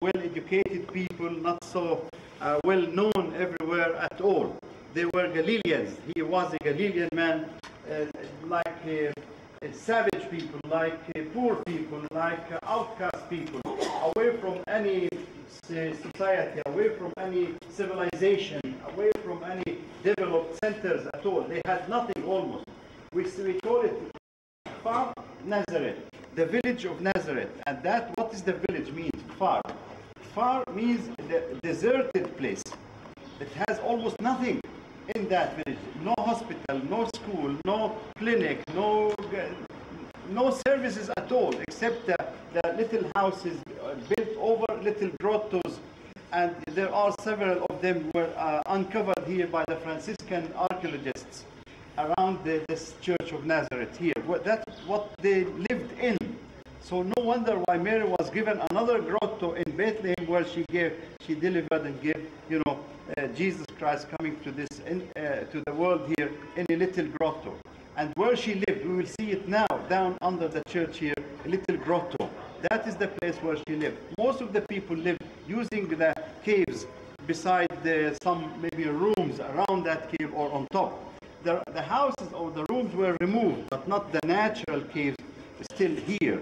well-educated people, not so well-known everywhere at all. They were Galileans. He was a Galilean man, like savage people, like poor people, like outcast people, away from any society, away from any civilization, away from any developed centers at all. They had nothing almost. We call it Far Nazareth, the village of Nazareth. And that, what is the village means? Far. Far means the deserted place. It has almost nothing in that village. No hospital, no school, no clinic, no services at all, except the little houses built over little grottos. And there are several of them were uncovered here by the Franciscan archaeologists around this church of Nazareth here. That's what they lived in. So no wonder why Mary was given another grotto in Bethlehem, where she delivered and gave, Jesus Christ coming to this to the world here in a little grotto. And where she lived, we will see it now down under the church here, a little grotto. That is the place where she lived. Most of the people lived using the caves beside some maybe rooms around that cave or on top. The houses or the rooms were removed, but not the natural caves still here.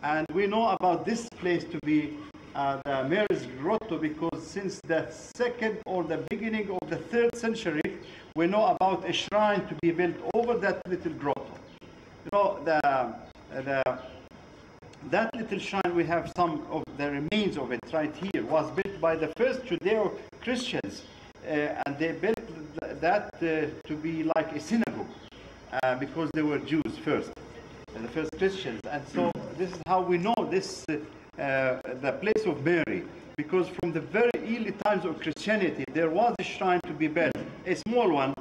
And we know about this place to be the Mary's Grotto because since the second or the beginning of the 3rd century, we know about a shrine to be built over that little grotto. That little shrine, we have some of the remains of it right here, was built by the first Judeo-Christians, and they built that to be like a synagogue because they were Jews first, the first Christians. And so this is how we know this, the place of Mary, because from the very early times of Christianity, there was a shrine to be built, a small one,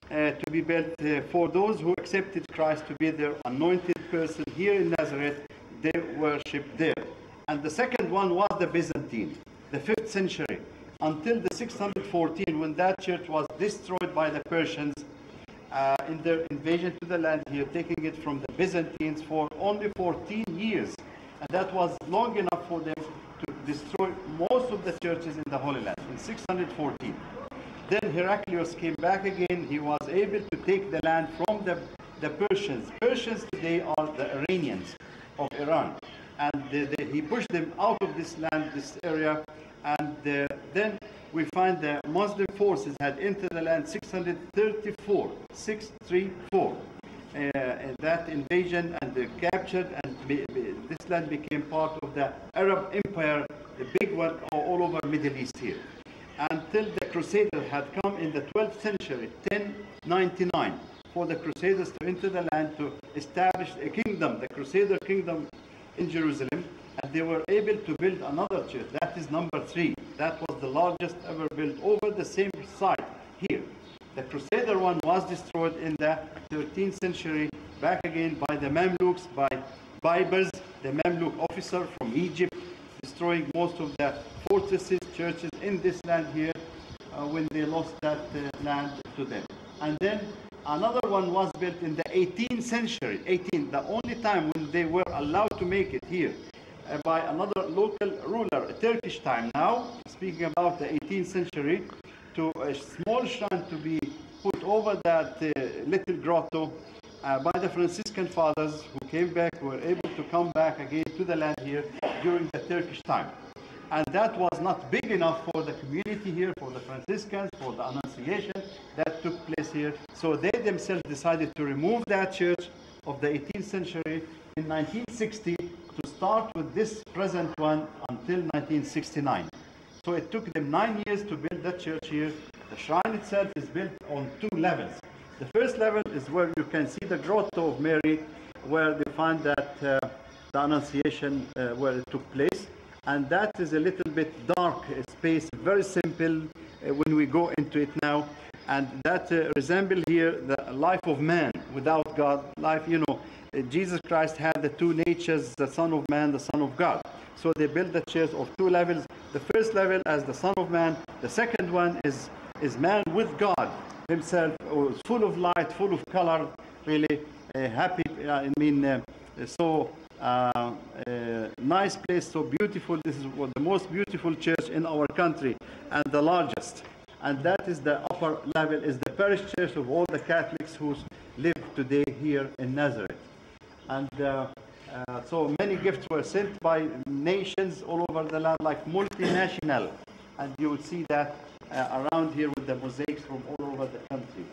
to be built for those who accepted Christ to be their anointed person here in Nazareth. They worshipped there. And the second one was the Byzantine, the 5th century, until the 614, when that church was destroyed by the Persians in their invasion to the land here, taking it from the Byzantines for only 14 years. And that was long enough for them to destroy most of the churches in the Holy Land in 614. Then Heraclius came back again. He was able to take the land from the Persians. Persians today are the Iranians of Iran. And he pushed them out of this land, this area. And then we find the Muslim forces had entered the land 634, 634. That invasion and they captured, and this land became part of the Arab Empire, the big one all over Middle East here. Until the Crusaders had come in the 12th century, 1099, for the Crusaders to enter the land to establish a kingdom, the Crusader kingdom in Jerusalem, and they were able to build another church. That is number 3. That was the largest ever built over the same site here. The Crusader one was destroyed in the 13th century, back again by the Mamluks, by Baibars, the Mamluk officer from Egypt, destroying most of the fortresses, churches in this land here when they lost that land to them. And then another one was built in the 18th century, the only time when they were allowed to make it here, by another local ruler, a Turkish time now, speaking about the 18th century, to a small shrine to be put over that little grotto by the Franciscan fathers who came back, were able to come back again to the land here during the Turkish time. And that was not big enough for the community here, for the Franciscans, for the Annunciation that took place here. So they themselves decided to remove that church of the 18th century in 1960 to start with this present one until 1969. So it took them 9 years to build that church here. The shrine itself is built on 2 levels. The first level is where you can see the grotto of Mary, where they find that the Annunciation where it took place. And that is a little bit dark space, very simple when we go into it now. And that resembles here the life of man without God. Life, Jesus Christ had the 2 natures, the Son of Man, the Son of God. So they built the church of 2 levels. The first level as the Son of Man. The second one is man with God himself, full of light, full of color, really happy. So Nice place, so beautiful. This is the most beautiful church in our country and the largest. And that is the upper level, is the parish church of all the Catholics who live today here in Nazareth. And so many gifts were sent by nations all over the land, like multinational. And you would see that around here with the mosaics from all over the country.